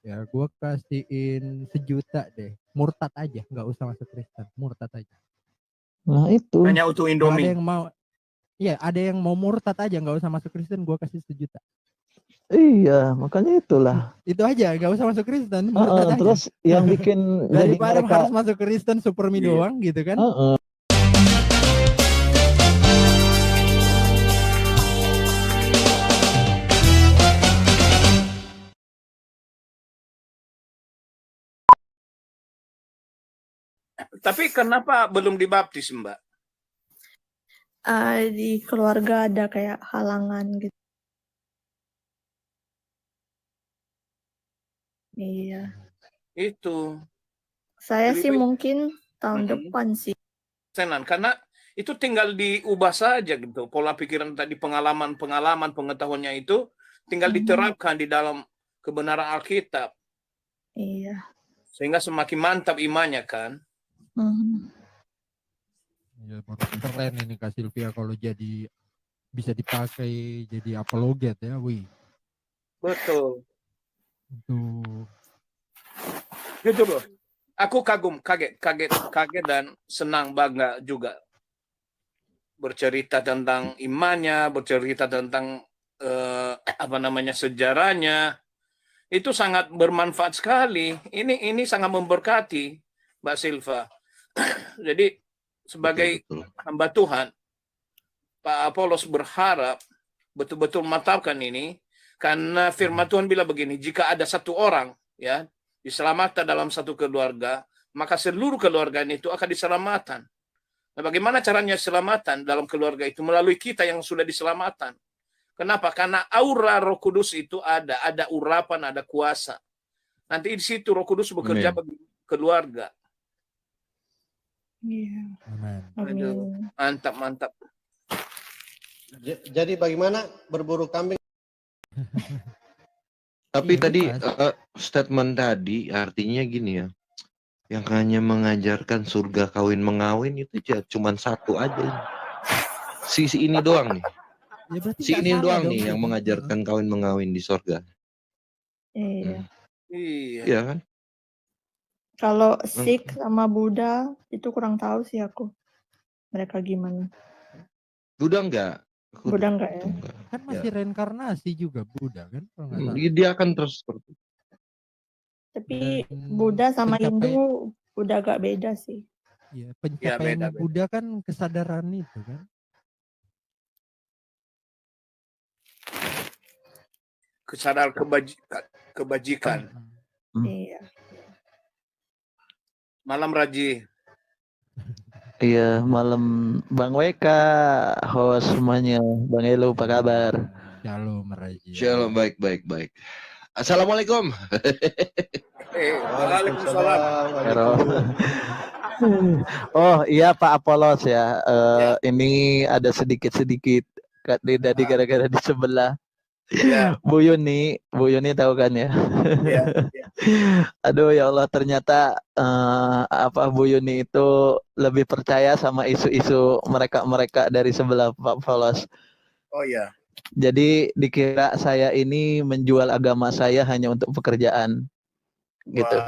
Ya, gue kasihin 1 juta deh. Murtad aja, nggak usah masuk Kristen. Murtad aja. Nah itu. Hanya untuk Kalau ada Indomie. yang mau, iya ada yang mau murtad aja, nggak usah masuk Kristen. Gue kasih 1 juta. Iya, makanya itulah. Itu aja, nggak usah masuk Kristen. Murtad aja. Terus yang bikin jadi Daripada mereka harus masuk Kristen super mie doang gitu kan. Tapi kenapa belum dibaptis, Mbak? Di keluarga ada kayak halangan gitu. Iya. Itu. Saya Lebih sih baik- mungkin tahun depan sih. Karena itu tinggal diubah saja gitu. Pola pikiran tadi, pengalaman pengetahuannya itu tinggal diterapkan di dalam kebenaran Alkitab. Iya. Sehingga semakin mantap imannya kan. Ya, keren ini Kak Sylvia kalau jadi bisa dipakai jadi apologet ya, wih. Betul. Itu Gitu loh. Aku kaget dan senang, bangga juga bercerita tentang imannya, bercerita tentang sejarahnya. Itu sangat bermanfaat sekali. Ini sangat memberkati, Mbak Silva. Jadi sebagai hamba Tuhan, Pak Apolos berharap betul-betul mantapkan ini, karena firman Tuhan bilang begini, jika ada satu orang ya diselamatkan dalam satu keluarga, maka seluruh keluarga itu akan diselamatkan. Nah, bagaimana caranya selamatan dalam keluarga itu? Melalui kita yang sudah diselamatkan. Kenapa? Karena aura Roh Kudus itu ada urapan, ada kuasa. Nanti di situ Roh Kudus bekerja bagi keluarga. Iya. Aduh, mantap. Jadi bagaimana berburu kambing? Tapi tadi statement tadi artinya gini ya, yang hanya mengajarkan surga kawin mengawin itu cuma satu aja. Si ini doang nih. ya berarti Si nggak ini salah doang dong nih yang gitu. mengajarkan kawin mengawin di surga. Iya. Iya kan? Kalau Sikh sama Buddha itu kurang tahu sih aku. Mereka gimana? Buddha enggak. Buddha enggak ya? Kan masih reinkarnasi juga Buddha kan kalau nggak salah. Dia akan terus seperti itu. Tapi Buddha sama Hindu udah agak beda sih. Iya, pencapaian beda. Buddha kan kesadaran itu kan. Kesadaran kebajikan. Iya. Malam Raji. Iya, malam Bang WK, host semuanya. Bang Elo, apa kabar? Shalom Raji. Shalom, baik. Assalamualaikum. Waalaikumsalam. Oh iya Pak Apolos ya. Ini ada sedikit dari gara-gara di sebelah. Bu Yuni tahu kan ya? Aduh ya Allah, ternyata Bu Yuni itu lebih percaya sama isu-isu mereka dari sebelah Pak Apolos. Oh iya. Jadi dikira saya ini menjual agama saya hanya untuk pekerjaan, gitu.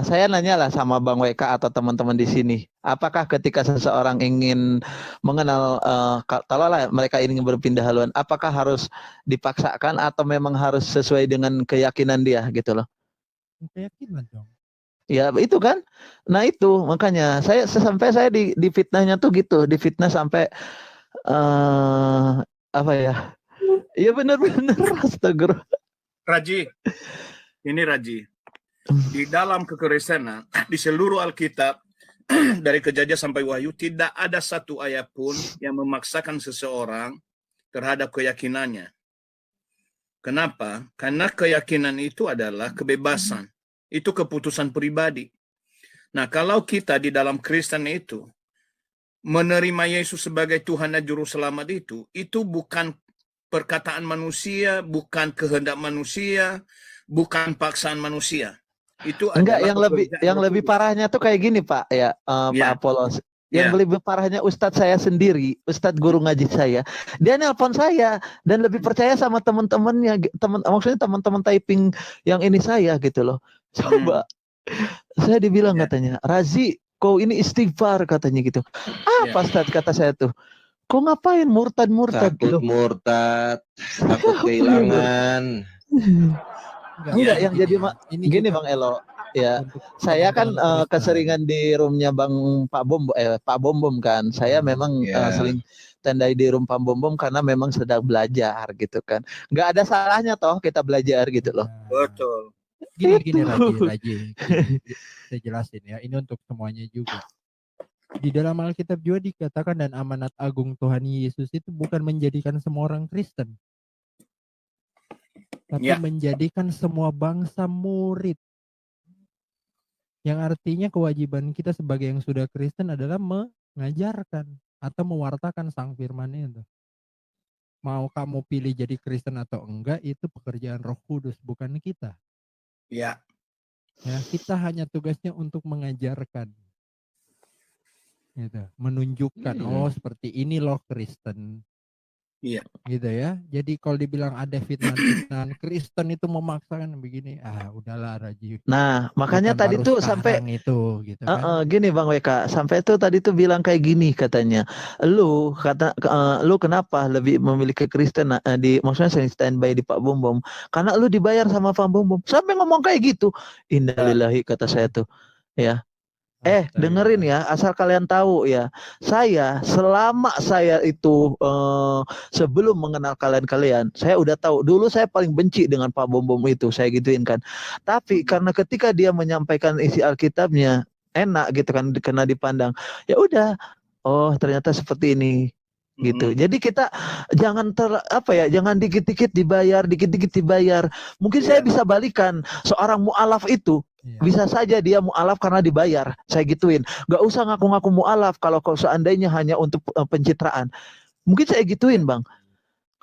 Saya nanya lah sama Bang WK atau teman-teman di sini, apakah ketika seseorang ingin mengenal, kalau lah mereka ingin berpindah haluan, apakah harus dipaksakan atau memang harus sesuai dengan keyakinan dia gitu loh? Keyakinan dong. Ya itu kan, nah itu makanya saya di fitnahnya tuh gitu, difitnah sampai apa ya? Iya benar-benar astagfirullah. Raji, ini Raji. Di dalam kekristenan, di seluruh Alkitab, dari Kejadian sampai Wahyu, tidak ada satu ayat pun yang memaksakan seseorang terhadap keyakinannya. Kenapa? Karena keyakinan itu adalah kebebasan. Itu keputusan pribadi. Nah, kalau kita di dalam Kristen itu menerima Yesus sebagai Tuhan dan Juru Selamat itu bukan perkataan manusia, bukan kehendak manusia, bukan paksaan manusia. Itu enggak, adalah yang lebih parahnya tuh kayak gini Pak ya, Pak Apolos. Yang Ya. lebih parahnya Ustadz saya sendiri, Ustadz guru ngaji saya, dia nelpon saya dan lebih percaya sama teman-temannya, maksudnya teman-teman typing yang ini saya gitu loh. Coba saya dibilang Ya. katanya, Razi, kau ini istighfar katanya gitu. Apa Ustadz kata saya tuh? Kau ngapain murtad Takut gitu? murtad, takut kehilangan. Enggak, yang gini jadi ya, ini gini juga Bang Elo, ya untuk saya kan teman-teman Kristen. keseringan di roomnya Pak Bom Bom kan. Saya memang Ya. sering tandai di room Pak Bom Bom karena memang sedang belajar gitu kan. Nggak ada salahnya toh kita belajar gitu loh. Betul. Gini Itu. Raji, gini, saya jelasin ya, ini untuk semuanya juga. Di dalam Alkitab juga dikatakan dan amanat agung Tuhan Yesus itu bukan menjadikan semua orang Kristen, tapi Ya. menjadikan semua bangsa murid. Yang artinya kewajiban kita sebagai yang sudah Kristen adalah mengajarkan atau mewartakan sang firman itu. Mau kamu pilih jadi Kristen atau enggak, itu pekerjaan Roh Kudus, bukan kita. Ya. Ya, kita hanya tugasnya untuk mengajarkan. Gitu. Menunjukkan, oh seperti ini loh Kristen. Iya. Gitu ya. Jadi kalau dibilang ada fitnah-fitnah Kristen itu memaksakan begini, udahlah Raji. Nah, makanya Bukan tadi baru tuh sampai sekarang itu gitu kan. gini Bang WK, sampai tuh tadi tuh bilang kayak gini katanya, lu kenapa lebih memilih ke Kristen maksudnya sering standby di Pak Bom Bom, karena lu dibayar sama Pak Bom Bom, sampai ngomong kayak gitu. Innalillahi kata saya tuh, ya. Dengerin ya, asal kalian tahu ya, saya selama saya itu sebelum mengenal kalian, saya udah tahu. Dulu saya paling benci dengan Pak Bom Bom itu, saya gituin kan. Tapi karena ketika dia menyampaikan isi Alkitabnya enak gitu kan, kena dipandang, ya udah, oh ternyata seperti ini gitu. Jadi kita jangan jangan dikit-dikit dibayar, dikit-dikit dibayar. Mungkin saya bisa balikan, seorang mualaf itu bisa saja dia mualaf karena dibayar. Saya gituin. Gak usah ngaku-ngaku mualaf kalau seandainya hanya untuk pencitraan. Mungkin saya gituin Bang.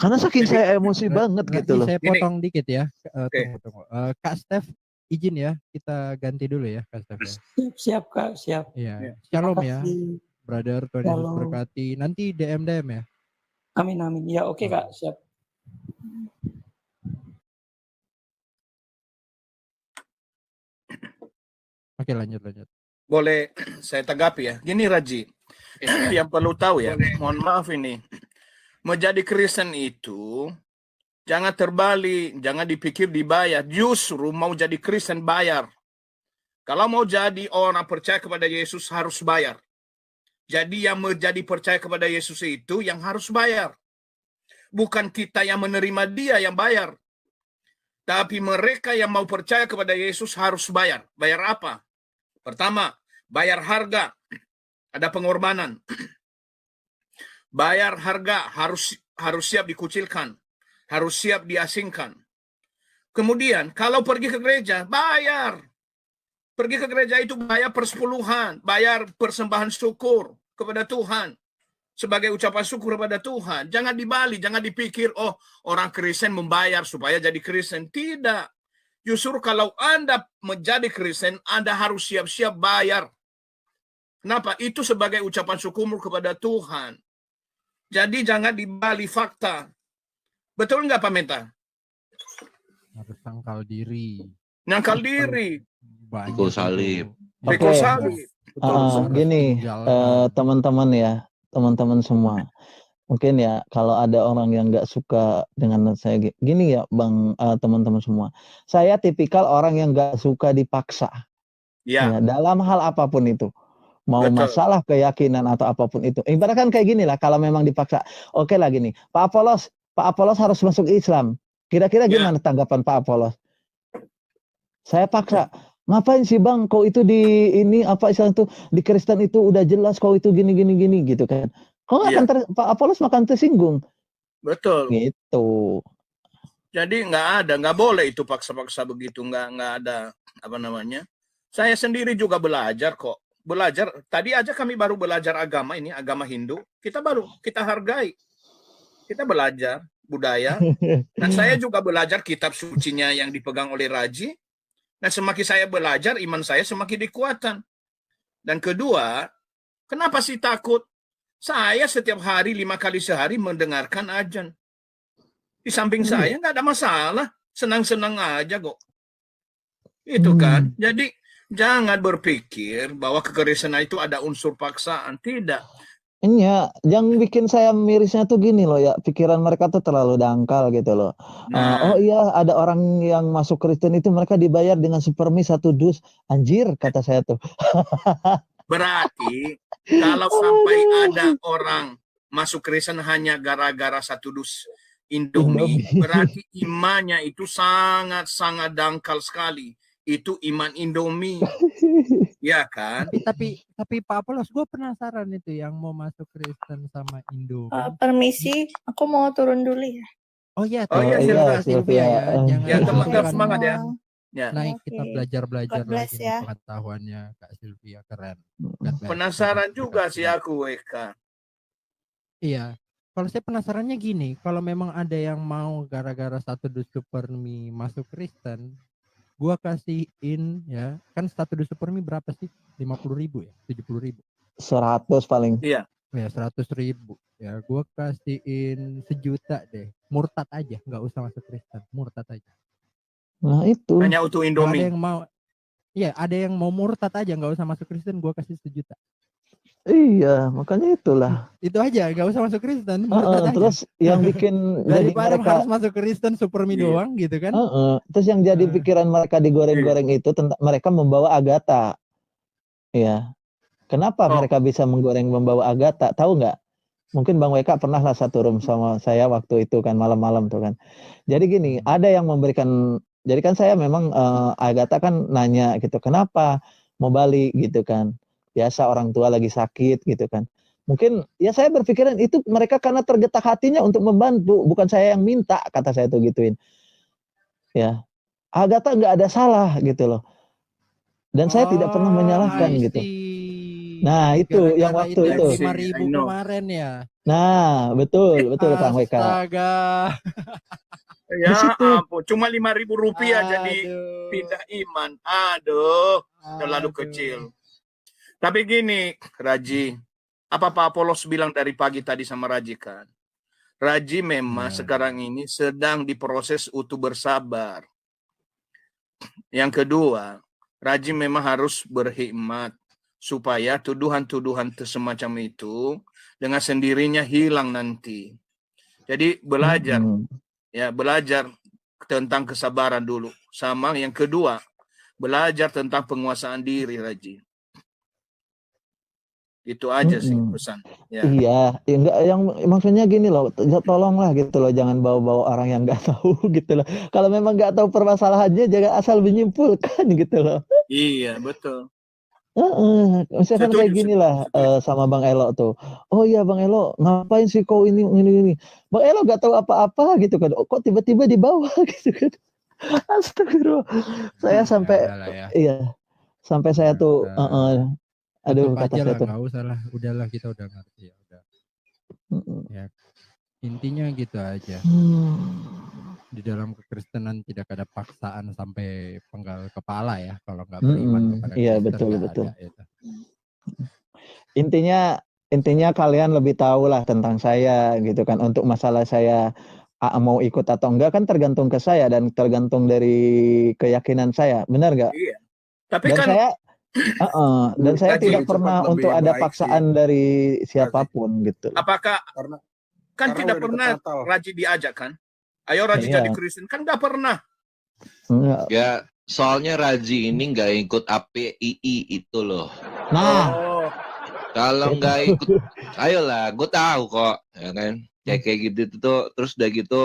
Karena saking saya emosi banget gitu loh. Saya potong dikit ya. Oke. Tunggu. Kak Steph, izin ya, kita ganti dulu ya Kak Steph ya. Siap Kak, siap. Iya. Terima Shalom ya, kasih. brother. Tuhan Yesus Shalom. berkati. Nanti DM ya. Amin amin. Ya oke Kak, siap. Oke, lanjut. Boleh saya tanggapi ya. Gini Raji, yang perlu tahu ya, mohon maaf ini, menjadi Kristen itu jangan terbalik, jangan dipikir dibayar. Justru mau jadi Kristen bayar. Kalau mau jadi orang percaya kepada Yesus harus bayar. Jadi yang menjadi percaya kepada Yesus itu yang harus bayar. Bukan kita yang menerima dia yang bayar. Tapi mereka yang mau percaya kepada Yesus harus bayar. Bayar apa? Pertama, bayar harga. Ada pengorbanan. Bayar harga, harus siap dikucilkan. Harus siap diasingkan. Kemudian, kalau pergi ke gereja, bayar. Pergi ke gereja itu bayar persepuluhan, bayar persembahan syukur kepada Tuhan. Sebagai ucapan syukur kepada Tuhan. Jangan dibalik, jangan dipikir, oh orang Kristen membayar supaya jadi Kristen. Tidak. Justru kalau Anda menjadi Kristen, Anda harus siap-siap bayar. Kenapa? Itu sebagai ucapan syukur kepada Tuhan. Jadi jangan dibalik fakta. Betul nggak Pak Menta? Harus tangkal diri. Nyangkal diri. Pikul salib. Pikul salib. Gini teman-teman semua, mungkin ya kalau ada orang yang nggak suka dengan saya gini ya Bang, teman-teman semua, saya tipikal orang yang nggak suka dipaksa ya, dalam hal apapun itu, mau masalah keyakinan atau apapun itu. Ibaratkan kayak gini lah, kalau memang dipaksa, oke lah gini, Pak Apolos harus masuk Islam, kira-kira gimana tanggapan Pak Apolos? Saya paksa. Ngapain sih Bang, kau itu di ini apa Islam itu di Kristen itu udah jelas kau itu gini gitu kan. Kau akan Pak Apolos makan tersinggung. Betul. Gitu. Jadi nggak boleh itu paksa-paksa begitu, nggak ada apa namanya. Saya sendiri juga belajar kok. Belajar, tadi aja kami baru belajar agama ini, agama Hindu. Kita hargai. Kita belajar budaya. Dan saya juga belajar kitab sucinya yang dipegang oleh Raji. Dan semakin saya belajar, iman saya semakin dikuatkan. Dan kedua, Kenapa sih takut? Saya setiap hari 5 kali sehari mendengarkan azan. Di samping saya nggak ada masalah, senang-senang aja kok. Itu kan. Jadi jangan berpikir bahwa kekristenan itu ada unsur paksaan. Tidak. Iya, yang bikin saya mirisnya tuh gini loh ya, pikiran mereka tuh terlalu dangkal gitu loh. Oh Nah, iya, ada orang yang masuk Kristen itu mereka dibayar dengan supermi 1 dus. Anjir, kata saya tuh. berarti kalau sampai ada orang masuk Kristen hanya gara-gara 1 dus Indomie, Indomie. berarti imannya itu sangat-sangat dangkal sekali. Itu iman Indomie, ya kan? Tapi Pak Apolos, gue penasaran itu yang mau masuk Kristen sama Indomie. Permisi, aku mau turun dulu ya. Oh iya, Oh iya, thank you Silvia. Kak Sylvia ya. Jangan Ya, itu teman-teman kan semangat ya. semua. Ya. naik kita Oke. belajar-belajar God bless lagi nih ya. pengetahuannya Kak Sylvia, keren. God bless. Penasaran Tuhan juga berkati. sih aku, Eka. Iya. Kalau saya penasarannya gini, kalau memang ada yang mau gara-gara 1 dus supermi masuk Kristen, gua kasihin ya, kan 1 dus supermi berapa sih? 50.000 ya? 70.000? 100 paling. Iya. Ya 100.000. Ya gua kasihin 1 juta deh. Murtad aja, nggak usah masuk Kristen. Murtad aja. Nah itu. Hanya untuk Kalau ada Indomie. yang mau, iya ada yang mau murtad aja, nggak usah masuk Kristen, gua kasih 1 juta. Iya, makanya itulah. Itu aja, nggak usah masuk Kristen, murtad aja. Terus yang bikin jadi Daripada mereka harus masuk Kristen supermi Iya. doang gitu kan. terus yang jadi pikiran mereka digoreng-goreng itu tentang mereka membawa Agatha. Iya. Kenapa Oh. mereka bisa membawa Agatha? Tahu nggak? Mungkin Bang Weka pernah lah satu room sama saya waktu itu kan malam-malam tuh kan. Jadi gini, ada yang memberikan. Jadi kan saya memang Agatha kan nanya gitu, kenapa mau balik gitu kan? Biasa orang tua lagi sakit gitu kan. Mungkin ya saya berpikiran itu mereka karena tergetak hatinya untuk membantu, bukan saya yang minta, kata saya tuh gituin. Ya, Agatha nggak ada salah gitu loh. Dan saya tidak pernah menyalahkan I gitu. see. Nah, itu yang Gara-gara waktu itu. 5.000 I know. kemarin ya. Nah, betul Kang Weka. Astaga. Ya Di situ. ampun, cuma 5.000 rupiah jadi Aduh. pindah iman. Aduh, terlalu Aduh. kecil. Tapi gini, Raji, apa Pak Apolos bilang dari pagi tadi sama Raji kan? Raji memang sekarang ini sedang diproses untuk bersabar. Yang kedua, Raji memang harus berhikmat supaya tuduhan-tuduhan semacam itu dengan sendirinya hilang nanti. Jadi belajar, ya belajar tentang kesabaran dulu. Sama yang kedua, belajar tentang penguasaan diri, Raji. Itu aja sih pesan. Ya. Iya, ya enggak, yang maksudnya gini loh, tolonglah gitu loh, jangan bawa-bawa orang yang nggak tahu gitu loh. Kalau memang nggak tahu permasalahannya, jangan asal menyimpulkan gitu loh. Iya, betul. Misalkan kayak gini lah sama Bang Elo tuh. Oh iya Bang Elo, ngapain sih kau ini. Bang Elo nggak tahu apa-apa gitu kan. Oh, kok tiba-tiba dibawa gitu kan. Astagfirullah. Saya sampai ya. iya. Sampai saya tuh aduh, tutup kata aja saya lah, tuh. nggak usah lah, udahlah kita udah ngerti ya udah. Ya, intinya gitu aja. Di dalam kekristenan tidak ada paksaan sampai penggal kepala ya, kalau nggak beriman kepada Iya, Kristen betul. ada, gitu. Intinya kalian lebih tahu lah tentang saya gitu kan. Untuk masalah saya mau ikut atau enggak kan tergantung ke saya dan tergantung dari keyakinan saya, benar nggak? Iya. Tapi Dan kan saya tidak pernah untuk ada paksaan dari siapapun gitu. Apakah kan tidak pernah Raji diajak kan? Ayo Raji jadi Kristen, kan nggak pernah. Enggak. Ya, soalnya Raji ini nggak ikut APII itu loh. Nah, kalau nggak ikut, ayolah, gue tahu kok, ya kan? Kayak gitu tuh, terus udah gitu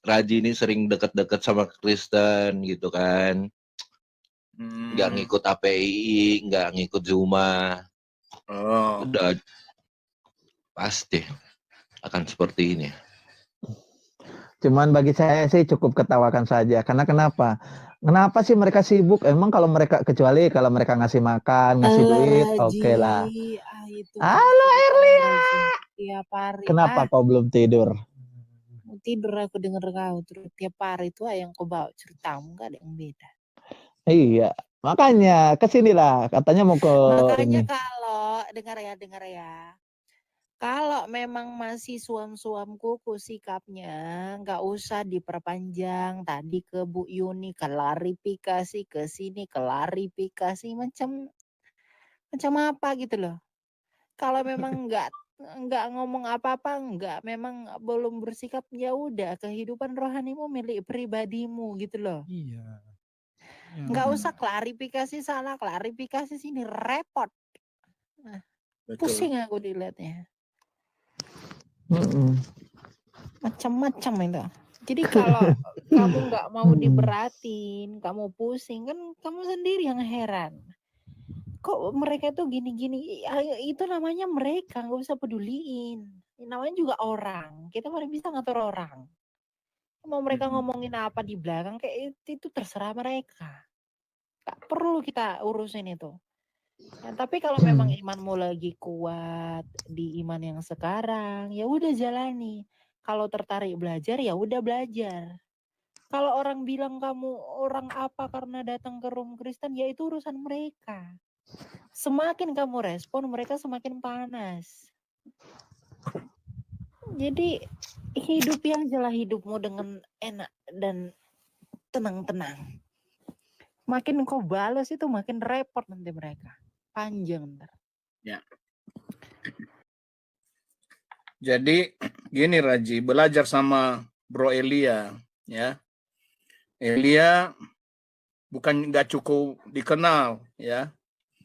Raji ini sering deket-deket sama Kristen gitu kan. Nggak ngikut API, nggak ngikut Zuma. Udah pasti akan seperti ini. Cuman bagi saya sih cukup ketawakan saja. Karena kenapa? Kenapa sih mereka sibuk? Emang kalau mereka, kecuali kalau mereka ngasih makan, ngasih duit, oke lah. Halo Erlia. Tiap hari. Kenapa kau belum tidur? Tidur aku denger kau terus tiap hari itu yang kau bawa ceritamu, nggak ada yang beda. Iya, makanya kesinilah katanya mau ke Makanya ini. kalau dengar ya. Kalau memang masih suam-suam kuku sikapnya, nggak usah diperpanjang. Tadi ke Bu Yuni klarifikasi, ke sini klarifikasi, macam apa gitu loh. Kalau memang nggak ngomong apa-apa, nggak memang belum bersikap, ya udah kehidupan rohanimu milik pribadimu gitu loh. Iya. Nggak usah klarifikasi sana, klarifikasi sini, repot. Nah, Betul. pusing aku dilihatnya. Mm-mm. Macam-macam itu. Jadi kalau kamu nggak mau diberatin, kamu pusing, kan kamu sendiri yang heran. Kok mereka tuh gini-gini? Itu namanya mereka, nggak usah peduliin. Namanya juga orang. Kita mana bisa ngatur orang. Mau mereka ngomongin apa di belakang, kayak itu terserah mereka. Gak perlu kita urusin itu. Nah, tapi kalau memang imanmu lagi kuat di iman yang sekarang, ya udah jalani. Kalau tertarik belajar, ya udah belajar. Kalau orang bilang kamu orang apa karena datang ke room Kristen, ya itu urusan mereka. Semakin kamu respon, mereka semakin panas. Jadi hidupi aja lah hidupmu dengan enak dan tenang-tenang. Makin kau balas itu makin repot nanti mereka. Panjang ntar. Ya. Jadi gini Raji, belajar sama Bro Elia, ya. Elia bukan nggak cukup dikenal, ya,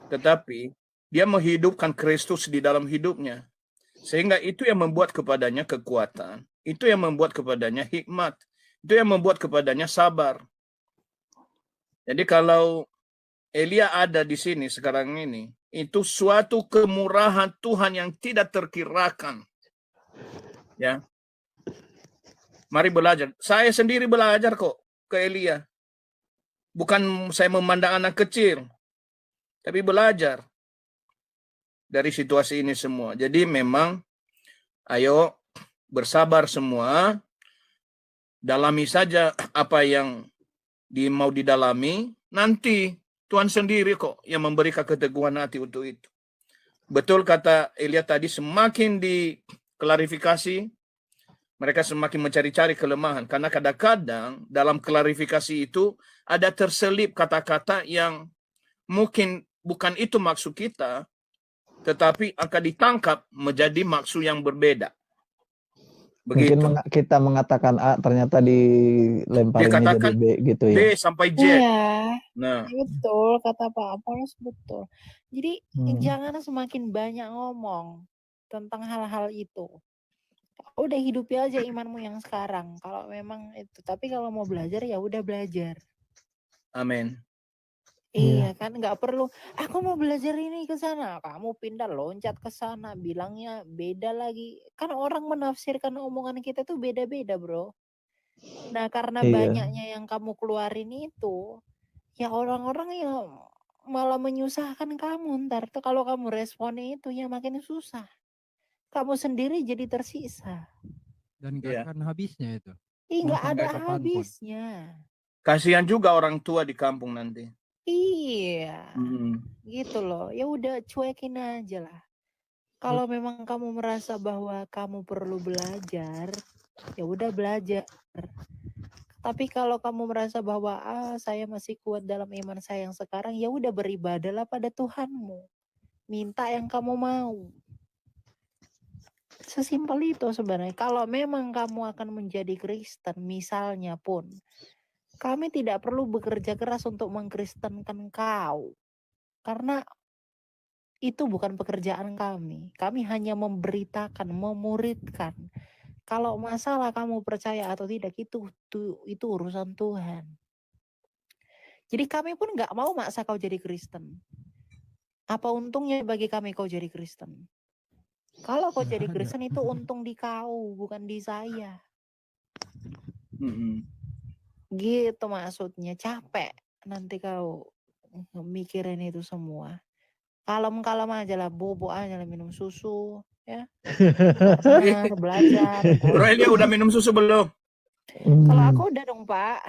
tetapi dia menghidupkan Kristus di dalam hidupnya, sehingga itu yang membuat kepadanya kekuatan, itu yang membuat kepadanya hikmat, itu yang membuat kepadanya sabar. Jadi kalau Elia ada di sini sekarang ini, itu suatu kemurahan Tuhan yang tidak terkirakan. Ya, mari belajar. Saya sendiri belajar kok ke Elia. Bukan saya memandang anak kecil, tapi belajar dari situasi ini semua. Jadi memang, ayo bersabar semua, dalami saja apa yang mau didalami, nanti Tuhan sendiri kok yang memberi keteguhan hati untuk itu. Betul kata Elia tadi, semakin diklarifikasi, mereka semakin mencari-cari kelemahan. Karena kadang-kadang dalam klarifikasi itu ada terselip kata-kata yang mungkin bukan itu maksud kita, tetapi akan ditangkap menjadi maksud yang berbeda. Begitu. Mungkin kita mengatakan A, ternyata dilemparinnya jadi Dikatakan B gitu B ya. sampai Z. Iya, Nah, betul kata Pak Apollos, betul. Jadi jangan semakin banyak ngomong tentang hal-hal itu. Udah hidupi aja imanmu yang sekarang. Kalau memang itu, tapi kalau mau belajar ya udah belajar. amin. Iya kan, nggak perlu. Aku mau belajar ini ke sana, kamu pindah loncat ke sana, bilangnya beda lagi. Kan orang menafsirkan omongan kita tuh beda-beda, bro. Nah, karena Iya. banyaknya yang kamu keluarin itu, ya orang-orang yang malah menyusahkan kamu ntar tuh kalau kamu responnya itu ya makin susah. Kamu sendiri jadi tersisa. Dan Iya. gak akan habisnya itu. Ih, Mau nggak ada sampai kapanpun. habisnya. Kasihan juga orang tua di kampung nanti. Iya, gitu loh. Ya udah cuekin aja lah. Kalau memang kamu merasa bahwa kamu perlu belajar, ya udah belajar. Tapi kalau kamu merasa bahwa saya masih kuat dalam iman saya yang sekarang, ya udah beribadahlah pada Tuhanmu. Minta yang kamu mau. Sesimpel itu sebenarnya. Kalau memang kamu akan menjadi Kristen, misalnya pun, kami tidak perlu bekerja keras untuk mengkristenkan kau. Karena itu bukan pekerjaan kami. Kami hanya memberitakan, memuridkan. Kalau masalah kamu percaya atau tidak, itu urusan Tuhan. Jadi kami pun nggak mau maksa kau jadi Kristen. Apa untungnya bagi kami kau jadi Kristen? Kalau kau jadi Kristen itu untung di kau, bukan di saya. Gitu maksudnya. Capek nanti kau mikirin itu semua. Kalem-kalem aja lah, bobo aja lah, minum susu, ya. Benar, belajar. Bro Elia udah minum susu belum? Kalau aku udah dong, Pak.